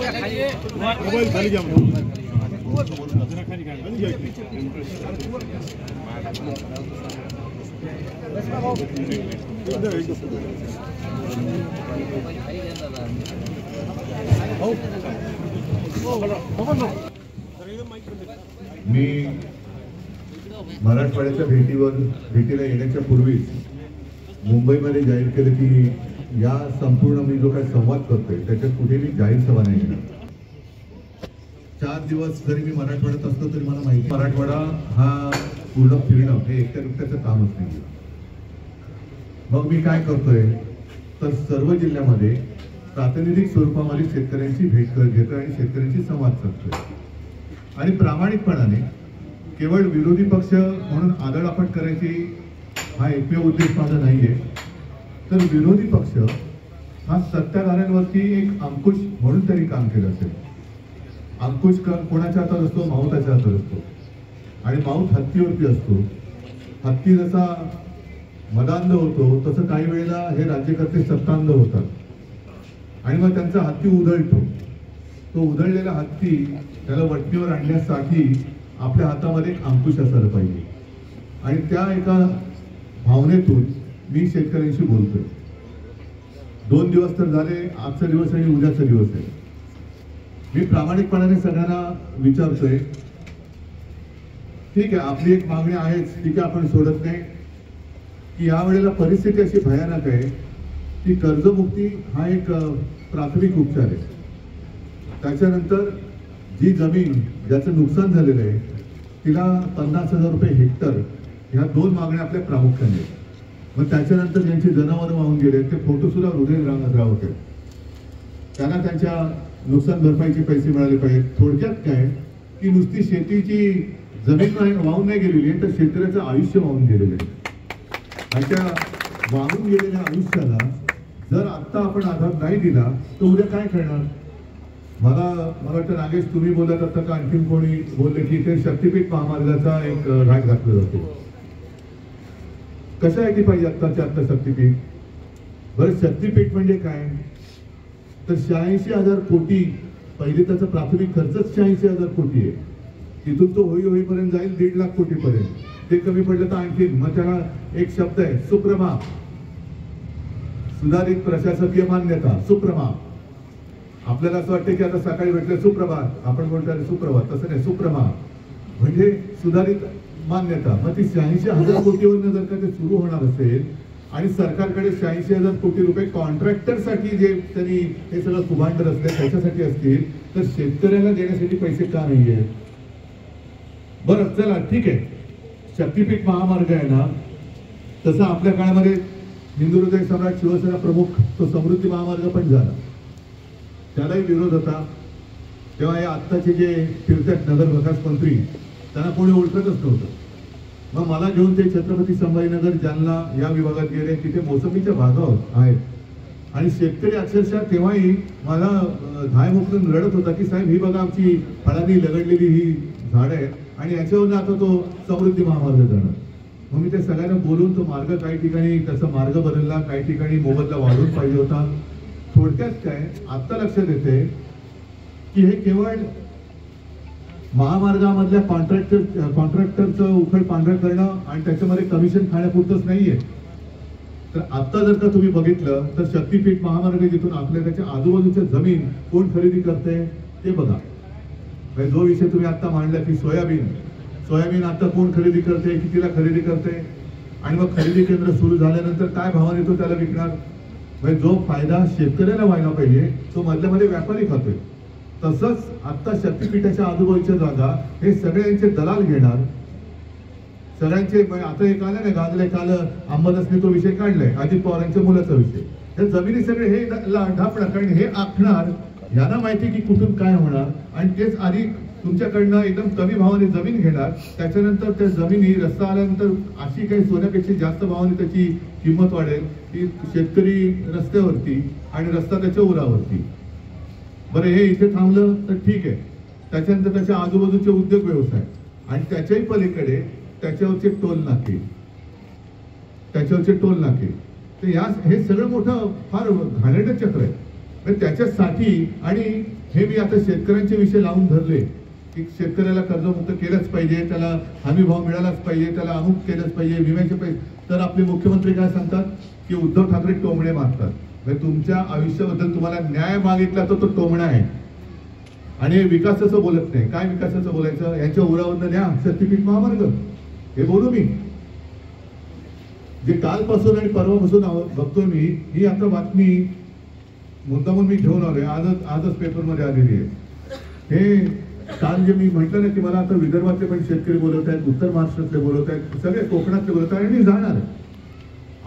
मी मराठवाड्याच्या भेटीला येण्याच्या पूर्वीच मुंबईमध्ये जाहीर केलं की या संपूर्ण मी जो काही संवाद करतोय त्याच्यात कुठेही जाहीर सभा नाही घेणार। 4 दिवस जरी मी मराठवाड्यात असलो तरी मला माहिती मराठवाडा हा पूर्ण फिरणं हे एकट्याचं कामच नाही। मग मी काय करतोय तर सर्व जिल्ह्यामध्ये प्रातिनिधिक स्वरूपामध्ये शेतकऱ्यांची भेट घेतोय आणि शेतकऱ्यांशी संवाद साधतोय आणि प्रामाणिकपणाने केवळ विरोधी पक्ष म्हणून आदळआपट करायची हा एकमेव उद्देश माझा नाहीये, तर विरोधी पक्ष हा सत्ताधाऱ्यांवरती एक अंकुश म्हणून तरी काम केलं असेल। अंकुश कोणाच्या हातात असतो? माऊताच्या हातात असतो आणि माऊत हत्तीवरती असतो। हत्ती जसा मदांध होतो तसं काही वेळेला हे राज्यकर्ते सत्तांध होतात आणि मग त्यांचा हत्ती उधळतो। तो उधळलेला हत्ती त्याला वटणीवर आणण्यासाठी आपल्या हातामध्ये एक अंकुश असायला पाहिजे आणि त्या एका भावनेतून मी शेतकऱ्यांशी बोलतोय। 2 दिवस तर झाले, आजचा दिवस आणि उद्याचा दिवस आहे। मी प्रामाणिकपणाने सगळ्यांना विचारतोय, ठीक आहे आपली एक मागणी आहेच, ठीक आहे आपण सोडत नाही की यावेळेला परिस्थिती अशी भयानक आहे की कर्जमुक्ती हा एक प्राथमिक उपचार आहे। त्याच्यानंतर जी जमीन ज्याचं नुकसान झालेलं आहे तिला 50,000 रुपये हेक्टर ह्या 2 मागण्या आपल्या प्रामुख्याने आहेत। मग त्याच्यानंतर ज्यांची जनावरं वाहून गेले ते फोटो सुद्धा हृदय राहत आहेत, त्यांना त्यांच्या नुकसान भरपाईचे पैसे मिळाले पाहिजेत। थोडक्यात काय की नुसती शेतीची जमीन वाहून नाही गेलेली आहे तर शेतकऱ्याचं आयुष्य वाहून गेलेलं आहे आणि त्या वाहून गेलेल्या आयुष्याला जर आत्ता आपण आधार नाही दिला तर उद्या काय करणार? मला वाटतं नागेश तुम्ही बोलत आता का आणखीन कोणी बोलले की ते शक्तीपीठ महामार्गाचा एक घाट घातला जातो। कसं आहे की पाहिजे आत्ताच्या आत्ता शक्तीपीठ? बरं शक्तीपीठ म्हणजे काय तर 86,000 कोटी पहिले त्याचा प्राथमिक खर्चच 86,000 कोटी आहे। तिथून तो होईपर्यंत जाईल 1.5 लाख कोटीपर्यंत। ते कमी पडलं तर आणखीन मग त्याला एक शब्द आहे सुप्रमा, सुधारित प्रशासकीय मान्यता सुप्रमा। आपल्याला असं वाटतं की आता सकाळी भेटलं सुप्रभात, आपण बोलतो सुप्रभात, तसं नाही, सुप्रमा म्हणजे सुधारित मान्यता। मग ती 86,000 कोटीवरून जर का ते सुरू होणार असेल आणि सरकारकडे 86,000 कोटी रुपये कॉन्ट्रॅक्टरसाठी जे त्यांनी हे सगळं कुभांड रचले त्याच्यासाठी असतील तर शेतकऱ्याला देण्यासाठी पैसे का नाही आहेत? बरं चला ठीक आहे, शक्तीपीठ महामार्ग आहे ना, तसं आपल्या काळामध्ये हिंदू हृदय सम्राट शिवसेना प्रमुख तो समृद्धी महामार्ग पण झाला, त्यालाही विरोध होता। तेव्हा हे आत्ताचे जे फिरतात नगर विकास मंत्री त्यांना कोणी ओळखतच नव्हतं। मग मला घेऊन ते छत्रपती संभाजीनगर जालना या विभागात गेले, तिथे मोसंबीच्या बागा आहेत आणि शेतकरी अक्षरशः तेव्हाही मला धाय मोकळून रडत होता की साहेब ही बघा आमची फळांनी लगडलेली ही झाड आहे आणि याच्यावरून आता तो समृद्धी महामार्ग जाणार। मग मी ते सगळ्यांना बोलून तो मार्ग काही ठिकाणी त्याचा मार्ग बदलला, काही ठिकाणी मोबदला वाढवून पाहिजे होता। थोडक्यात काय आता लक्षात येते की हे केवळ महामार्गामधल्या कॉन्ट्रॅक्टरचं उखळ पांढरं करणं आणि त्याच्यामध्ये कमिशन खाण्यापुरतंच नाहीये। तर आता जर का तुम्ही बघितलं तर शक्तीपीठ महामार्ग जिथून आपल्या त्याच्या आजूबाजूच्या जमीन कोण खरेदी करते ते बघा। जो विषय तुम्ही आता मांडला की सोयाबीन आता कोण खरेदी करते, कितीला खरेदी करते आणि मग खरेदी केंद्र सुरू झाल्यानंतर काय भावाने तो त्याला विकणार? म्हणजे जो फायदा शेतकऱ्याला व्हायला पाहिजे तो मधल्यामध्ये व्यापारी खातोय। तसंच आता शक्तीपीठाच्या आजूबाजूच्या जागा हे सगळ्यांचे दलाल घेणार, सगळ्यांचे। आता एक आलं नाही गाजले काल अंबादासने तो विषय काढलाय अजित पवारांच्या मुलाचा विषय, हे जमिनी सगळे हे ढापणार कारण हे आखणार, यांना माहिती की कुठून काय होणार आणि तेच आधी तुमच्याकडनं एकदम कमी भावाने जमीन घेणार। त्याच्यानंतर त्या जमिनी रस्ता आल्यानंतर अशी काही सोन्यापेक्षा जास्त भावाने त्याची किंमत वाढेल की शेतकरी रस्त्यावरती आणि रस्ता त्याच्या उरावरती। बरं हे इथे थांबलं तर ठीक आहे, त्याच्यानंतर त्याच्या आजूबाजूचे उद्योग व्यवसाय आणि त्याच्याही पलीकडे त्याच्यावरचे टोल नाके तर हे सगळं मोठं फार घाणेरडं चक्र आहे। त्याच्यासाठी आणि हे मी आता शेतकऱ्यांचे विषय लावून धरले की शेतकऱ्याला कर्जमुक्त केलंच पाहिजे, त्याला हमी भाव मिळालाच पाहिजे, त्याला अमुक केलंच पाहिजे, विम्याचे पैसे. तर आपले मुख्यमंत्री काय सांगतात की उद्धव ठाकरे टोमणे मारतात. म्हणजे तुमच्या आयुष्याबद्दल तुम्हाला न्याय मागितला तर तो टोमणा आहे. आणि विकासाचं बोलत नाही. काय विकासाचं बोलायचं? यांच्या उरावरनं न्या शक्तीपीठ महामार्ग हे बोलू मी. जे कालपासून आणि परवापासून बघतोय मी, ही आता बातमी मुद्दामून मी घेऊन आलोय, आजच पेपरमध्ये आलेली आहे. हे काल जे मी म्हटलं ना की मला आता विदर्भातले पण शेतकरी बोलत आहेत, उत्तर महाराष्ट्रातले बोलत आहेत, सगळे कोकणातले बोलत आहेत आणि जाणार.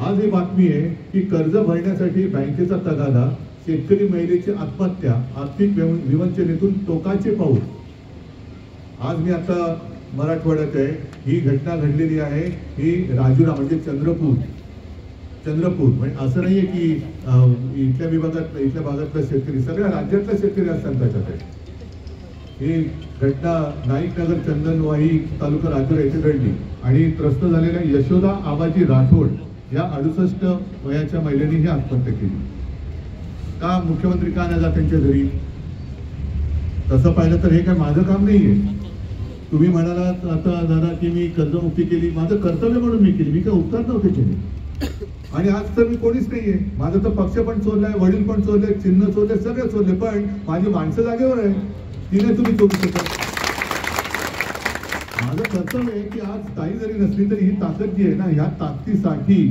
आज ही बातमी आहे की कर्ज भरण्यासाठी बँकेचा तगादा, शेतकरी महिलेची आत्महत्या, आर्थिक विवंचनेतून टोकाचे पाऊल. आज मी आता मराठवाड्यात आहे. ही घटना घडलेली आहे. ही राजुरा म्हणजे चंद्रपूर म्हणजे असं नाहीये की इथल्या भागातला शेतकरी, सगळ्या राज्यातला शेतकरी असतात त्याच्यात. ही घटना नाईकनगर चंदनवाही तालुका राजुरा येथे घडली आणि त्रस्त झालेल्या यशोदा आबाजी राठोड या 68 वयाच्या महिलेने ही आत्महत्या केली. का मुख्यमंत्री का नाही जात त्यांच्या घरी? तसं पाहिलं तर हे काय माझं काम नाहीये. तुम्ही म्हणालात आता दादा की मी कर्जमुक्ती केली, माझं कर्तव्य म्हणून मी केली, मी काय उपकार नव्हते केले. आणि आज तर मी कोणीच नाहीये. माझा तर पक्ष पण चोरलाय, वडील पण चोरले, चिन्ह चोरले, सगळे चोरले, पण माझी माणसं जागेवर आहे. तिने तुम्ही चोरू शकता. माझं कर्तव्य आहे की आज काही जरी नसली तरी ही ताकद जी आहे ना, ह्या ताकदीसाठी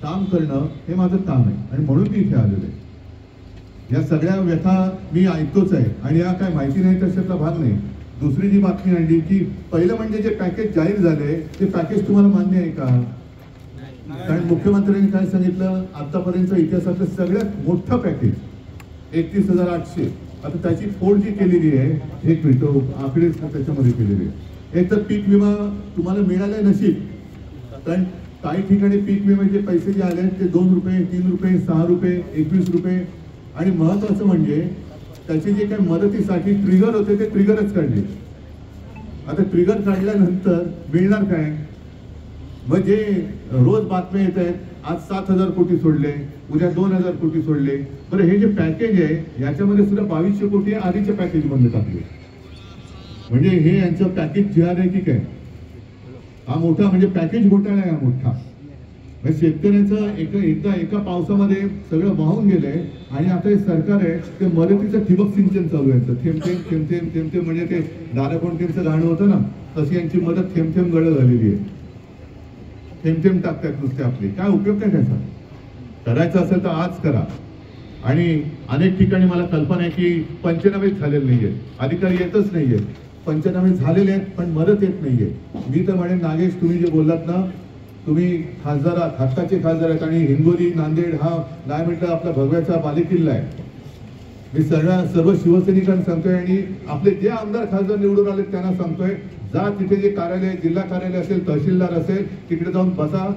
काम करणं हे माझं काम आहे आणि म्हणून मी इथे आलेलो आहे. या सगळ्या व्यथा मी ऐकतोच आहे आणि या काय माहिती नाही तशातला भाग नाही. दुसरी जी बातमी आणली की पहिलं म्हणजे जे पॅकेज जाहीर झाले ते पॅकेज तुम्हाला मान्य आहे का? कारण मुख्यमंत्र्यांनी काय सांगितलं, आतापर्यंत इतिहासातलं सगळ्यात मोठं पॅकेज 31,800. आता त्याची फोड जी केलेली आहे, एक मिनिट आकडे त्याच्यामध्ये केलेली आहे. एक तर पीक विमा तुम्हाला मिळालाय नशीब, कारण काही ठिकाणी पीक विम्याचे पैसे जे आले ते 2 रुपये, 3 रुपये, 6 रुपये, 21 रुपये. आणि महत्वाचं म्हणजे त्याचे जे काही मदतीसाठी ट्रिगर होते ते ट्रिगरच काढले. आता ट्रिगर काढल्यानंतर मिळणार काय? म्हणजे रोज बातम्या येत आहेत, आज 7,000 कोटी सोडले, उद्या 2,000 कोटी सोडले. बरं, हे जे पॅकेज आहे याच्यामध्ये सुद्धा 2,200 कोटी आधीच्या पॅकेज मध्ये टाकले. म्हणजे हे यांचं पॅकेज जे आहे की काय, हा मोठा म्हणजे पॅकेज घोटाळा आहे हा मोठा. शेतकऱ्याचं एका पावसामध्ये सगळं वाहून गेलंय आणि आता हे सरकार आहे ते मदतीचं ठिबक सिंचन चालू आहे. थेंब थेंब थेंब थेंब थेंब थेंब म्हणजे ते दादा कोणतेचं गाणं होतं ना, तशी यांची मदत थेंब थेंब गळ झालेली आहे. थेंब थेंब टाकतात नुसते आपले. काय उपयोग काय त्याचा? करायचं असेल तर आज करा. आणि अनेक ठिकाणी मला कल्पना आहे की पंचनामेच झालेले नाहीये, अधिकारी येतच नाहीये. पंचनामे झालेले आहेत पण मदत येत नाहीये. मी तर म्हणेन नागेश, तुम्ही जे बोललात ना, तुम्ही खासदार आहात, हक्काचे खासदार आहेत आणि हिंगोली नांदेड हा नाही म्हटलं आपला भगव्याचा बालेकिल्ला आहे. मी सर्व शिवसैनिकांना सांगतोय आणि आपले जे आमदार खासदार निवडून आले त्यांना सांगतोय, जा तिथे जे कार्यालय, जिल्हा कार्यालय असेल, तहसीलदार असेल, तिकडे जाऊन बसा,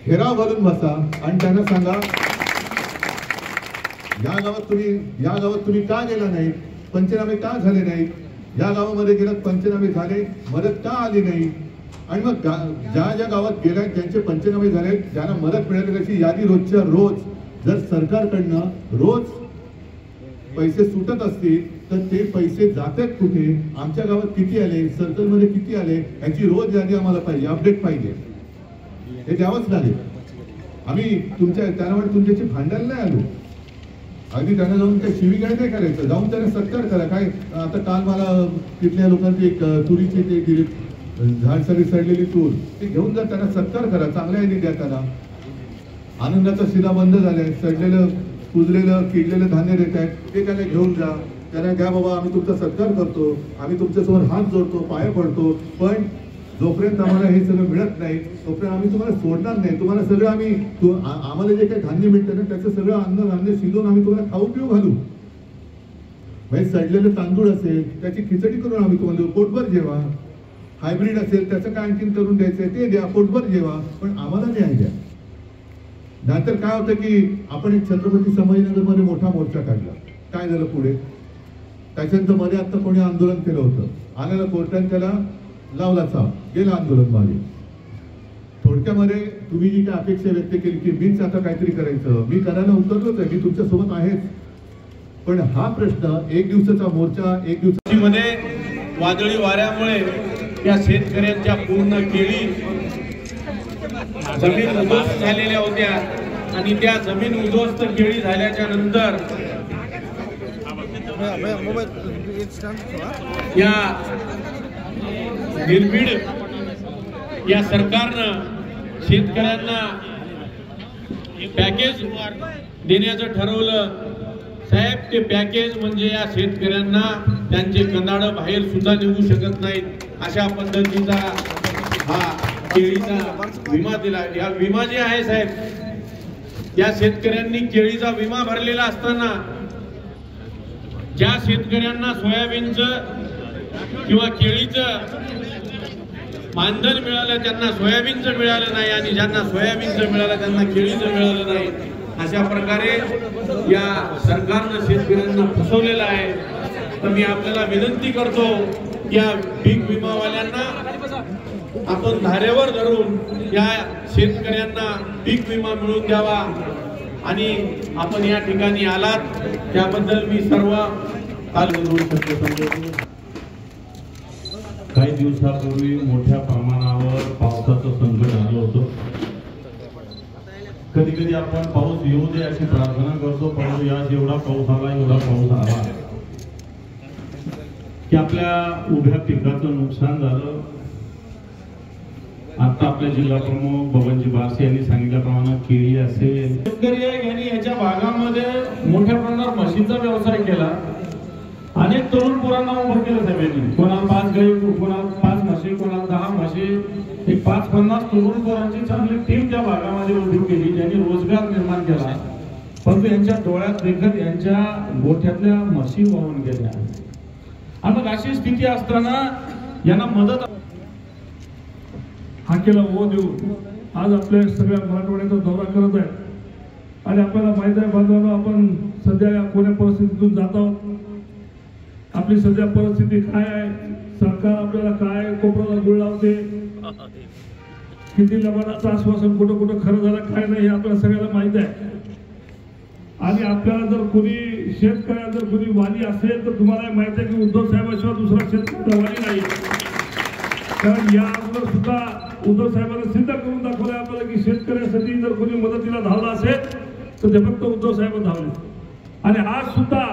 घेराव घालून बसा आणि त्यांना सांगा या गावात तुम्ही का गेला नाही, पंचनामे का झाले नाहीत, या गावामध्ये गेलात पंचनामे झाले, मदत का आली नाही. आणि मग ज्या गावात गेल्या ज्यांचे पंचनामे झाले, ज्यांना मदत मिळाली त्याची यादी रोजच्या रोज जर सरकारकडनं रोज पैसे सुटत असतील तर ते पैसे जातात कुठे, आमच्या गावात किती आले, सर्कलमध्ये किती आले, याची रोज यादी आम्हाला पाहिजे, अपडेट पाहिजे. हे द्यावंच लागेल. आम्ही त्यांना तुमच्याशी भांडायला नाही आलो. अगदी त्यांना जाऊन काही शिवीगाळ नाही करायचं, जाऊन त्यांना सत्कार करा. काय आता काल मला तिथल्या लोकांची एक तुरीची ते झाड सगळी सडलेली तूर ते घेऊन जा, त्यांना सत्कार करा, चांगल्या यादी द्या त्यांना. आनंदाचा शिदा बंद झालाय, सडलेलं कुजलेलं किडलेलं धान्य देत आहेत ते त्यांना घेऊन जा, त्यांना घ्या बाबा, आम्ही तुमचा सत्कार करतो, आम्ही तुमच्यासमोर हात जोडतो, पाया पडतो, पण जोपर्यंत आम्हाला हे सगळं मिळत नाही तोपर्यंत आम्ही तुम्हाला सोडणार नाही. तुम्हाला सगळं आम्हाला जे काही धान्य मिळतं ना त्याचं सगळं अन्नधान्य शिजवून आम्ही तुम्हाला खाऊ पिऊ घालू. म्हणजे सडलेलं तांदूळ असेल त्याची खिचडी करून आम्ही तुम्हाला देऊ, पोटभर जेवा. हायब्रिड असेल त्याचं काय आणखीन करून द्यायचंय ते द्या, पोटभर जेवा, पण आम्हाला न्याय द्या. नाहीतर काय होतं की आपण एक छत्रपती संभाजीनगरमध्ये मोठा मोर्चा काढला, काय झालं पुढे, त्याच्यानंतर मध्ये आता कोणी आंदोलन केलं होतं, आलेलं कोर्टाने त्याला लावला चाप, गेलं आंदोलन मागे. थोडक्यामध्ये तुम्ही जी काय अपेक्षा व्यक्त केली की मीच आता काहीतरी करायचं, मी करायला उतरलोच आहे, मी तुमच्या सोबत आहेच, पण हा प्रश्न एक दिवसाचा मोर्चा एक मध्ये वादळी वाऱ्यामुळे या शेतकऱ्यांच्या पूर्ण केळी जमीन उद्ध्वस्त झालेल्या होत्या आणि त्या जमीन उद्ध्वस्त केळी झाल्याच्या नंतर या निर्भीड या सरकारनं शेतकऱ्यांना पॅकेज देण्याचं ठरवलं। साहेब, ते पॅकेज म्हणजे या शेतकऱ्यांना त्यांचे कंदाडं बाहेर सुद्धा निघू शकत नाहीत अशा पद्धतीचा हा केळीचा विमा दिला। या विमा जे आहे साहेब, या शेतकऱ्यांनी केळीचा विमा भरलेला असताना ज्या शेतकऱ्यांना सोयाबीनचं किंवा केळीचं मानधन मिळालं त्यांना सोयाबीनचं मिळालं नाही आणि ज्यांना सोयाबीनचं मिळालं त्यांना केळीचं मिळालं नाही। अशा प्रकारे या सरकारनं शेतकऱ्यांना फसवलेलं आहे। तर मी आपल्याला विनंती करतो या पीक विमावाल्यांना आपण धारेवर धरून या शेतकऱ्यांना पीक विमा मिळवून द्यावा आणि आपण या ठिकाणी आलात त्याबद्दल मी सर्व काही दिवसापूर्वी मोठ्या प्रमाणावर पावसाचं संकट आलं होतं। कधी कधी आपण पाऊस येऊ दे अशी प्रार्थना करतो, पण या जेवढा पाऊस आला की आपल्या उभ्या पिकाचं नुकसान झालं। आता आपल्या जिल्हा प्रमुख बबनजी बारसे यांनी सांगितल्याप्रमाणे केळी असेल, शेतकरी यांनी याच्या भागामध्ये मोठ्या प्रमाणावर म्हशींचा व्यवसाय केला। अनेक तरुण पोरांना उभं केलं साहेबांनी, कोणाला 5 गाई, कोणाला 5 म्हशी, कोणाला 10 म्हशी, एक 50-50 तरुण पोरांची चांगली टीम त्या भागामध्ये उभी केली, ज्यांनी रोजगार निर्माण केला। परंतु यांच्या डोळ्यात देखत यांच्या गोठ्यातल्या म्हशी वाहून गेल्या। आता अशी स्थिती असताना यांना मदत हाकेला हो देऊ आज आपल्या सगळ्या मराठवाड्याचा दौरा करत आहे आणि आपल्याला माहित आहे बांधवांनो, आपण सध्या या कोण्या परिस्थितीतून जात आहोत। आपली सध्या परिस्थिती काय आहे, सरकार आपल्याला काय कोपराला गुळ लावते, किती लबाडाचं आश्वासन कुठं कुठं खरं झालं काय नाही हे आपल्याला सगळ्याला माहित आहे। आणि आपल्याला जर कोणी शेतकऱ्याला जर कोणी वाली असेल तर तुम्हाला माहित आहे की उद्धव साहेबांशिवाय दुसरा शेतकऱ्याला वाली नाही। कारण या अगोदर सुद्धा उद्धव साहेबांना सिद्ध करून दाखवलं आपल्याला की शेतकऱ्यासाठी जर कोणी मदतीला धावला असेल तर ते फक्त उद्धव साहेब धावले। आणि आज सुद्धा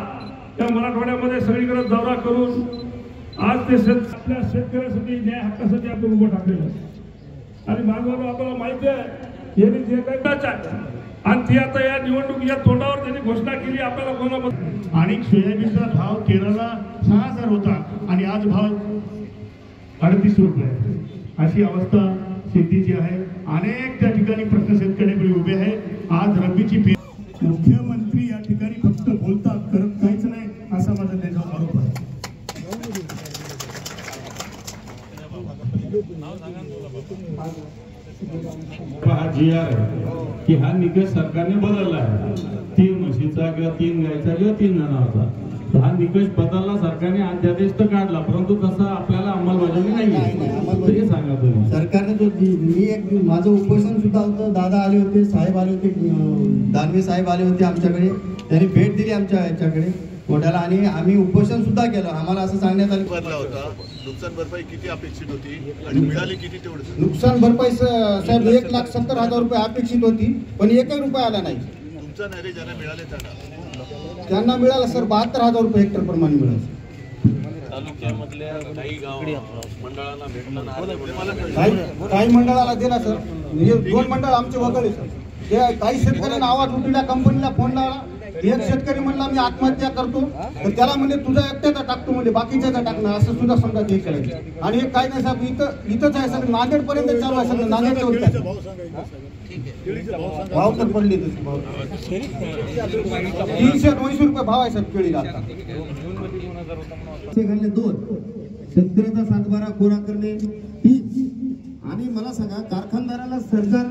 त्या मराठवाड्यामध्ये सगळीकडे दौरा करून आज ते आपल्या शेतकऱ्यासाठी न्याय हक्कासाठी आपण उभं टाकलेलं आहे। आणि मागवलं आपल्याला माहिती आहे यांनी जे काही आहे आणि ती आता या निवडणुकीच्या तोंडावर त्यांनी घोषणा केली आपल्याला कोणाबद्दल। आणि सोयाबीनचा भाव केरळला 6000 होता आणि आज भाव 38 रुपये अशी अवस्था शेतीची आहे। अनेक त्या ठिकाणी प्रश्न शेतकऱ्यांकडे उभे आहे। आज रब्बीची मुख्यमंत्री या ठिकाणी फक्त बोलतात, करत काहीच नाही असा माझा त्याच्यावर आरोप आहे। हा GR आहे की हा निकष सरकारने बदलला आहे, 3 म्हशीचा किंवा 3 गायचा किंवा 3 जनावरांचा। हा निकष बदलला सरकारने, अध्यादेश तर काढला, परंतु तसं आपल्याला अंमलबजावणी नाही सांगा तुम्ही। सरकारने जो मी माझं उपोषण सुद्धा होतं, दादा आले होते, साहेब आले होते, दानवे साहेब आले होते आमच्याकडे, त्यांनी भेट दिली आमच्या याच्याकडे कोर्टाला आणि आम्ही उपोषण सुद्धा केलं। आम्हाला असं सांगण्यात आलं बदला होता, नुकसान भरपाई किती अपेक्षित होती आणि मिळाली किती तेवढं? नुकसान भरपाई साहेब 1,70,000 रुपये अपेक्षित होती, पण 1 रुपया आला नाही। तुमचा नाही रे, ज्यांना मिळाले त्यांना मिळालं सर 72,000 रुपये हेक्टर प्रमाणे मिळालं। तालुक्यामधल्या काही मंडळांना भेटलं, काही मंडळाला दिला सर, 2 मंडळ आमचे वगळले सर। ते काही शेतकऱ्यांना आवाज उठवला, कंपनीला फोन लावला, एक शेतकरी म्हणला मी आत्महत्या करतो, तर त्याला म्हणजे तुझा एकट्याचा टाकतो म्हणजे बाकीच्याचा टाकणार असं सुद्धा समजा ते करायचं। आणि एक काय नाही साहेब इथंच आहे सर, नांदेड पर्यंत चालू आहे सर, नांदेडच्या भाव तर पडले 380 रुपये भाव आहे सर केळीला। घालणे 2, शेतकऱ्याचा 7-12 कोरा करणे 30। आणि मला सांगा कारखानदाराला सरकार